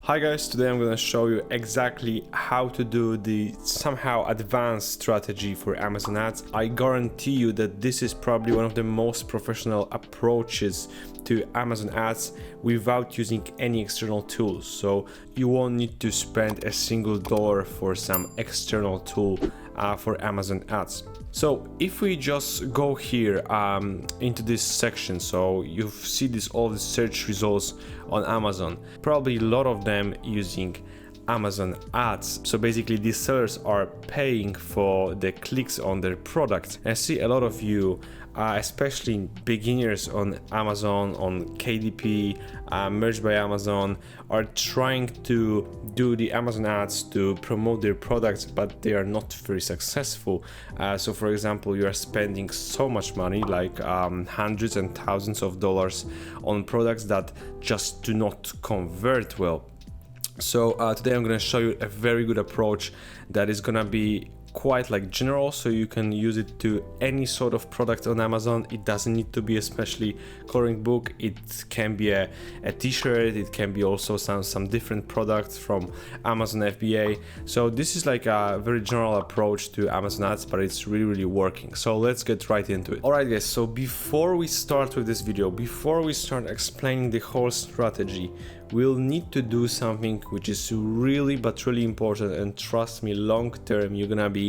Hi guys, today I'm going to show you exactly how to do the somehow advanced strategy for Amazon ads. I guarantee you that this is probably one of the most professional approaches to Amazon ads without using any external tools. So you won't need to spend a single dollar for some external tool for Amazon ads. So if we just go here into this section, so you see all the search results on Amazon, probably a lot of them using Amazon ads. So basically these sellers are paying for the clicks on their products. I see a lot of you, especially beginners on Amazon, on KDP, Merged by Amazon, are trying to do the Amazon ads to promote their products, but they are not very successful. So for example, you are spending so much money, like hundreds and thousands of dollars on products that just do not convert well. So today I'm going to show you a very good approach that is going to be quite like general, so you can use it to any sort of product on Amazon. It doesn't need to be especially coloring book. It can be a t-shirt. It can be also some different products from Amazon FBA. So this is like a very general approach to Amazon ads, but it's really working. So let's get right into it. All right guys, so before we start with this video, before we start explaining the whole strategy, we'll need to do something which is really important, and trust me, long term you're gonna be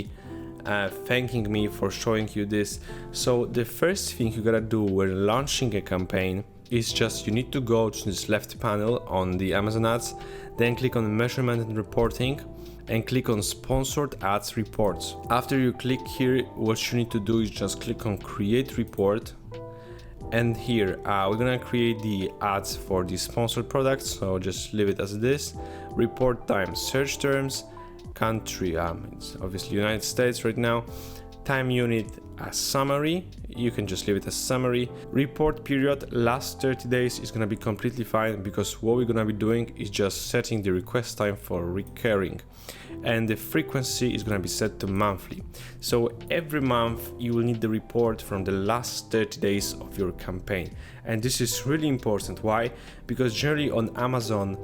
thanking me for showing you this. So the first thing you gotta do when launching a campaign is just you need to go to this left panel on the Amazon ads, then click on measurement and reporting and click on sponsored ads reports. After you click here, what you need to do is just click on create report. And here we're gonna create the ads for the sponsored products, so just leave it as it is. Report time, search terms, country, it's obviously United States right now. Time unit, a summary, you can just leave it as summary. Report period, last 30 days is gonna be completely fine, because what we're gonna be doing is just setting the request time for recurring, and the frequency is gonna be set to monthly. So every month you will need the report from the last 30 days of your campaign. And this is really important. Why? Because generally on Amazon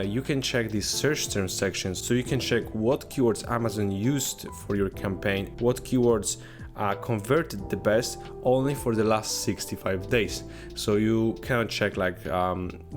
you can check the search terms section, so you can check what keywords Amazon used for your campaign, what keywords converted the best only for the last 65 days. So you cannot check like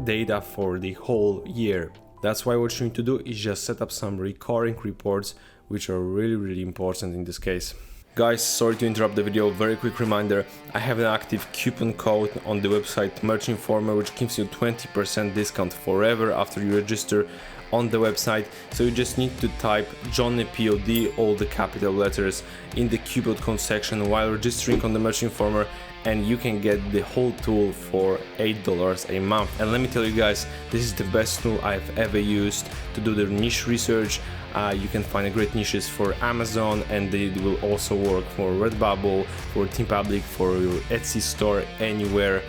data for the whole year. That's why what you need to do is just set up some recurring reports, which are really important in this case. Guys, sorry to interrupt the video, very quick reminder, I have an active coupon code on the website Merch Informer, which gives you 20% discount forever after you register on the website. So you just need to type Johnny POD, all the capital letters, in the coupon code section while registering on the Merch Informer, and you can get the whole tool for $8 a month. And let me tell you guys, this is the best tool I've ever used to do the niche research. You can find great niches for Amazon, and they will also work for Redbubble, for TeamPublic, for your Etsy store, anywhere.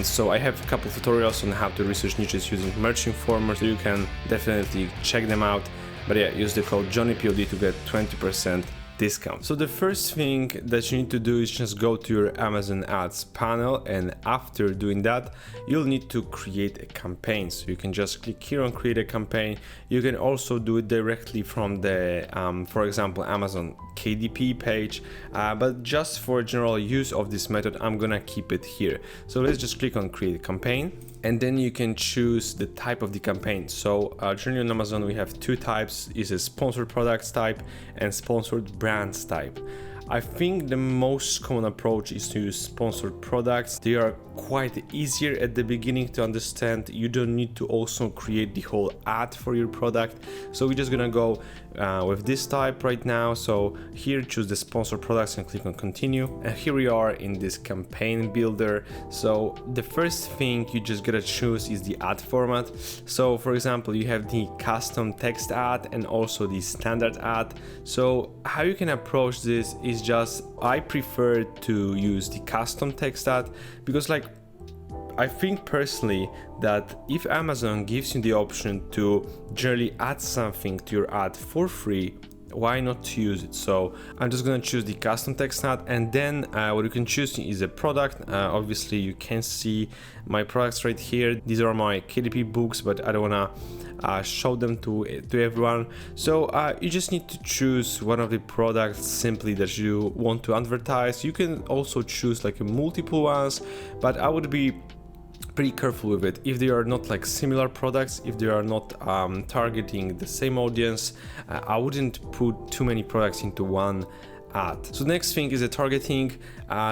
So I have a couple of tutorials on how to research niches using Merch Informer, so you can definitely check them out. But yeah, use the code JohnnyPOD to get 20% discount. So the first thing that you need to do is just go to your Amazon ads panel, and after doing that you'll need to create a campaign. So you can just click here on create a campaign. You can also do it directly from the for example Amazon KDP page, but just for general use of this method I'm gonna keep it here. So let's just click on create a campaign, and then you can choose the type of the campaign. So generally on Amazon we have two types, is a sponsored products type and sponsored brands type. I think the most common approach is to use sponsored products. They are quite easier at the beginning to understand. You don't need to also create the whole ad for your product. So we're just gonna go with this type right now. So here choose the sponsored products and click on continue. And here we are in this campaign builder. So the first thing you just gotta choose is the ad format. So for example, you have the custom text ad and also the standard ad. So how you can approach this is just, I prefer to use the custom text ad, because like I think personally that if Amazon gives you the option to generally add something to your ad for free, why not to use it? So I'm just gonna choose the custom text ad, and then what you can choose is a product. Obviously you can see my products right here. These are my KDP books, but I don't wanna show them to everyone. So you just need to choose one of the products simply that you want to advertise. You can also choose like multiple ones, but I would be pretty careful with it. If they are not like similar products, if they are not targeting the same audience, I wouldn't put too many products into one ad. So next thing is the targeting.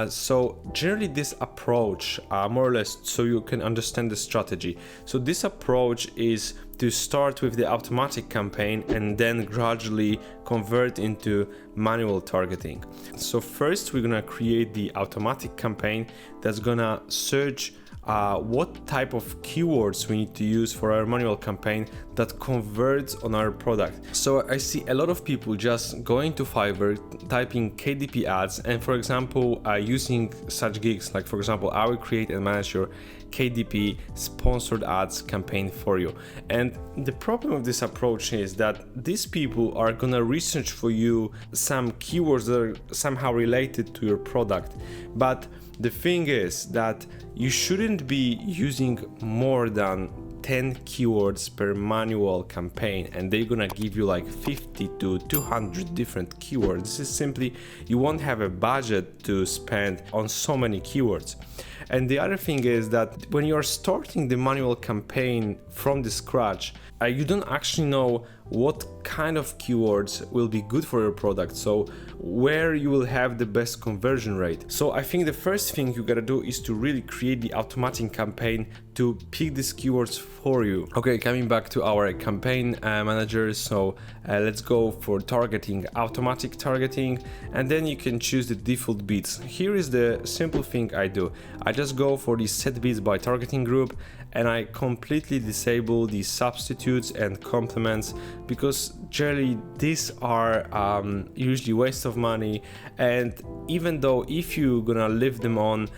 So generally this approach, more or less, so you can understand the strategy. So this approach is to start with the automatic campaign and then gradually convert into manual targeting. So first we're gonna create the automatic campaign that's gonna search what type of keywords we need to use for our manual campaign that converts on our product. So I see a lot of people just going to Fiverr, typing KDP ads, and for example, using such gigs, like for example, I will create and manage your KDP sponsored ads campaign for you. And the problem with this approach is that these people are gonna research for you some keywords that are somehow related to your product. But the thing is that you shouldn't be using more than 10 keywords per manual campaign, and they're gonna give you like 50 to 200 different keywords. This is simply, you won't have a budget to spend on so many keywords. And the other thing is that when you're starting the manual campaign from the scratch, you don't actually know what kind of keywords will be good for your product, so where you will have the best conversion rate. So I think the first thing you gotta do is to really create the automatic campaign to pick these keywords for you. Okay, coming back to our campaign manager, so let's go for targeting, automatic targeting, and then you can choose the default bids. Here is the simple thing I do. I just go for the set bids by targeting group, and I completely disable the substitutes and complements, because generally these are usually waste of money, and even though if you're gonna leave them on,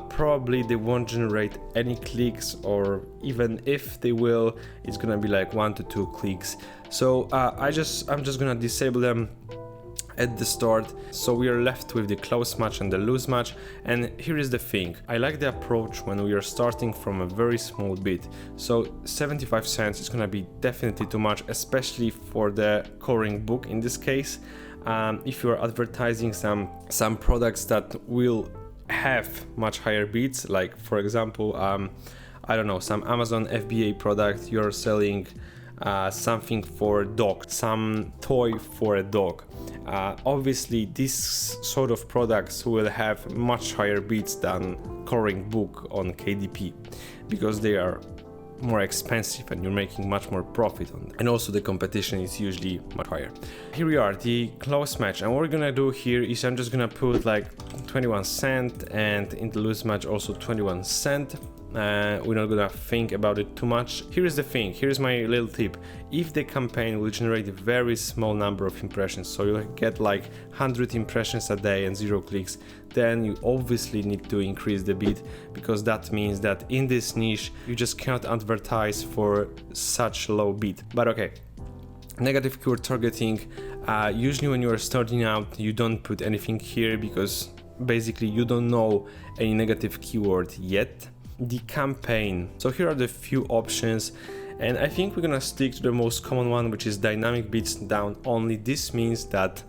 probably they won't generate any clicks, or even if they will, it's gonna be like 1 to 2 clicks. So I'm just gonna disable them at the start, so we are left with the close match and the loose match. And here is the thing, I like the approach when we are starting from a very small bit. So 75 cents is gonna be definitely too much, especially for the coloring book in this case. If you are advertising some products that will have much higher bids, like for example, I don't know, some Amazon FBA product, you're selling something for a dog, some toy for a dog. Obviously these sort of products will have much higher bids than coloring book on KDP, because they are more expensive and you're making much more profit on them. And also the competition is usually much higher. Here we are, the close match, and what we're gonna do here is I'm just gonna put like 21 cent, and in the loose match also 21 cent. We're not gonna think about it too much. Here is the thing, here's my little tip. If the campaign will generate a very small number of impressions, so you'll get like 100 impressions a day and 0 clicks, then you obviously need to increase the bid, because that means that in this niche you just cannot advertise for such low bid. But okay, negative keyword targeting, usually when you are starting out you don't put anything here, because basically you don't know any negative keyword yet. The campaign, so here are the few options, and I think we're gonna stick to the most common one, which is dynamic bids down only. This means that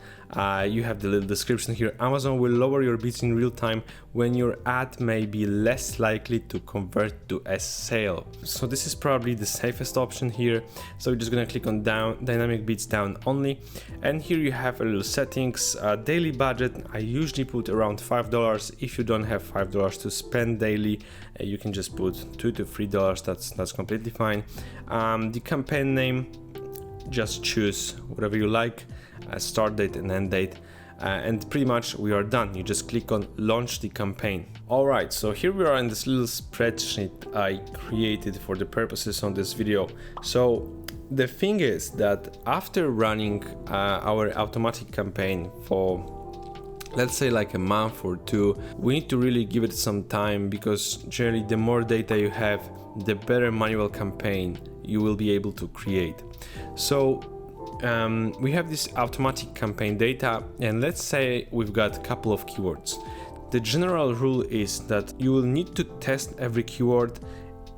you have the little description here. Amazon will lower your bids in real time when your ad may be less likely to convert to a sale. So this is probably the safest option here. So we're just gonna click on dynamic bids down only, and here you have a little settings. Daily budget, I usually put around $5. If you don't have $5 to spend daily, you can just put $2 to $3. That's completely fine. The campaign name, just choose whatever you like, start date and end date, and pretty much we are done. You just click on launch the campaign. All right, so here we are in this little spreadsheet I created for the purposes of this video. So the thing is that after running our automatic campaign for, let's say, like a month or two, we need to really give it some time, because generally the more data you have, the better manual campaign you will be able to create. So we have this automatic campaign data, and let's say we've got a couple of keywords. The general rule is that you will need to test every keyword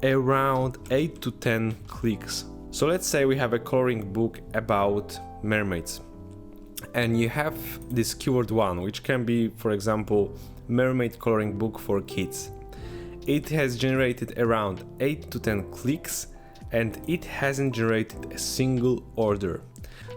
around 8 to 10 clicks. So let's say we have a coloring book about mermaids, and you have this keyword 1, which can be, for example, mermaid coloring book for kids. It has generated around 8 to 10 clicks, and it hasn't generated a single order.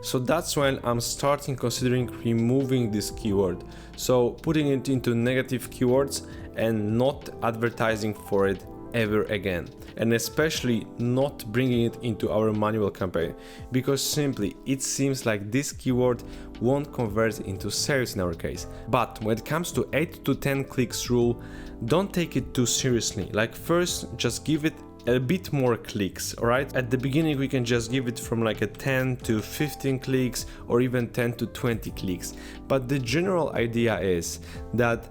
So that's when I'm starting considering removing this keyword. So putting it into negative keywords and not advertising for it ever again. And especially not bringing it into our manual campaign, because simply it seems like this keyword won't convert into sales in our case. But when it comes to 8 to 10 clicks rule, don't take it too seriously. Like first, just give it a bit more clicks, all right? At the beginning, we can just give it from like a 10 to 15 clicks or even 10 to 20 clicks. But the general idea is that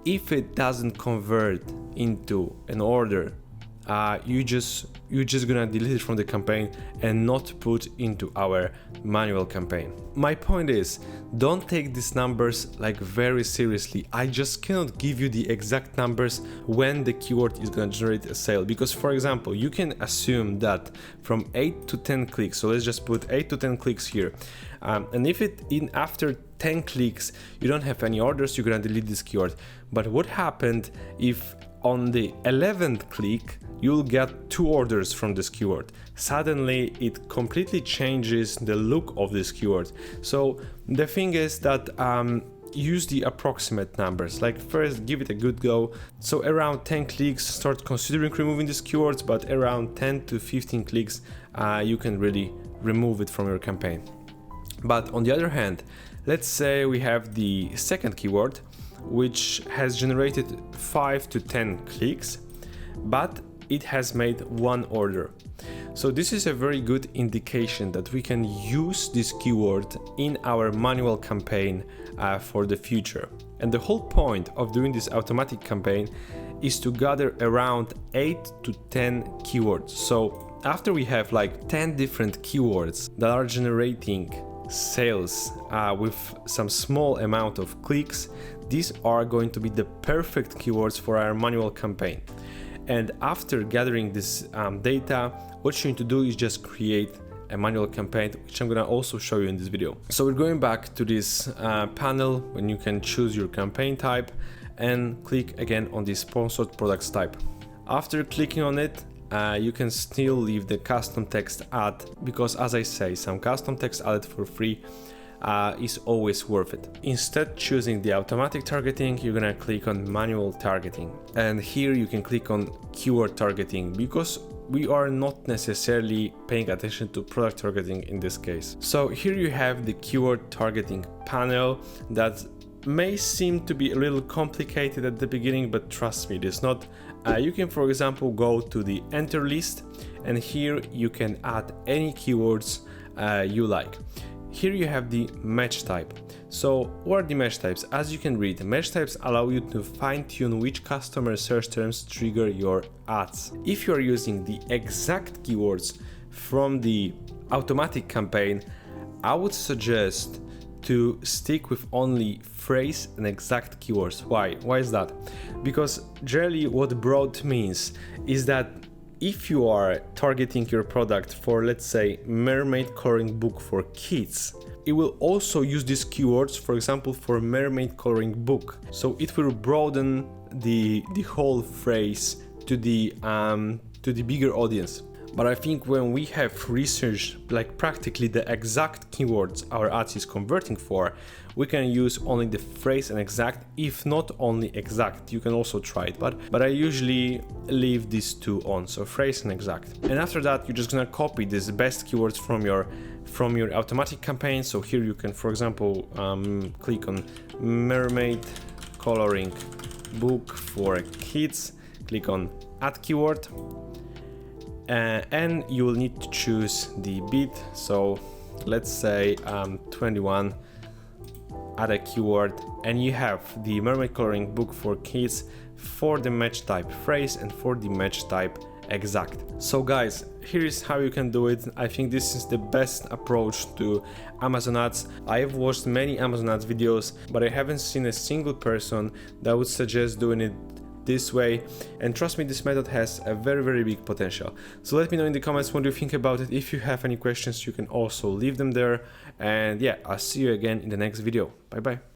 if it doesn't convert into an order, you're just gonna delete it from the campaign and not put into our manual campaign. My point is, don't take these numbers like very seriously. I just cannot give you the exact numbers when the keyword is gonna generate a sale, because for example, you can assume that from 8 to 10 clicks, so let's just put 8 to 10 clicks here, and if after 10 clicks you don't have any orders, you're gonna delete this keyword. But what happened if on the 11th click you'll get 2 orders from this keyword? Suddenly it completely changes the look of this keyword. So the thing is that use the approximate numbers. Like first give it a good go. So around 10 clicks, start considering removing these keywords, but around 10 to 15 clicks you can really remove it from your campaign. But on the other hand, let's say we have the second keyword which has generated 5 to 10 clicks, but it has made 1 order. So this is a very good indication that we can use this keyword in our manual campaign for the future. And the whole point of doing this automatic campaign is to gather around 8 to 10 keywords. So after we have like 10 different keywords that are generating sales with some small amount of clicks, these are going to be the perfect keywords for our manual campaign. And after gathering this data, what you need to do is just create a manual campaign, which I'm gonna also show you in this video. So we're going back to this panel when you can choose your campaign type and click again on the sponsored products type. After clicking on it, you can still leave the custom text ad, because as I say, some custom text added for free is always worth it. Instead choosing the automatic targeting, you're gonna click on manual targeting, and here you can click on keyword targeting, because we are not necessarily paying attention to product targeting in this case. So here you have the keyword targeting panel that may seem to be a little complicated at the beginning, but trust me, it is not. You can, for example, go to the enter list, and here you can add any keywords you like. Here you have the match type. So what are the match types? As you can read, match types allow you to fine-tune which customer search terms trigger your ads. If you are using the exact keywords from the automatic campaign, I would suggest to stick with only phrase and exact keywords. Why? Why is that? Because generally what broad means is that if you are targeting your product for, let's say, mermaid coloring book for kids, it will also use these keywords, for example, for mermaid coloring book. So it will broaden the whole phrase to the bigger audience. But I think when we have researched like practically the exact keywords our ads is converting for, we can use only the phrase and exact, if not only exact. You can also try it, but I usually leave these two on, so phrase and exact. And after that, you're just gonna copy these best keywords from your automatic campaign. So here you can, for example, click on mermaid coloring book for kids, click on add keyword. And you will need to choose the bid. So let's say 21, add a keyword, and you have the mermaid coloring book for kids for the match type phrase and for the match type exact. So guys, here is how you can do it. I think this is the best approach to Amazon ads. I have watched many Amazon ads videos, but I haven't seen a single person that would suggest doing it this way, and trust me, this method has a very big potential. So let me know in the comments what you think about it. If you have any questions, you can also leave them there, and yeah, I'll see you again in the next video. Bye bye.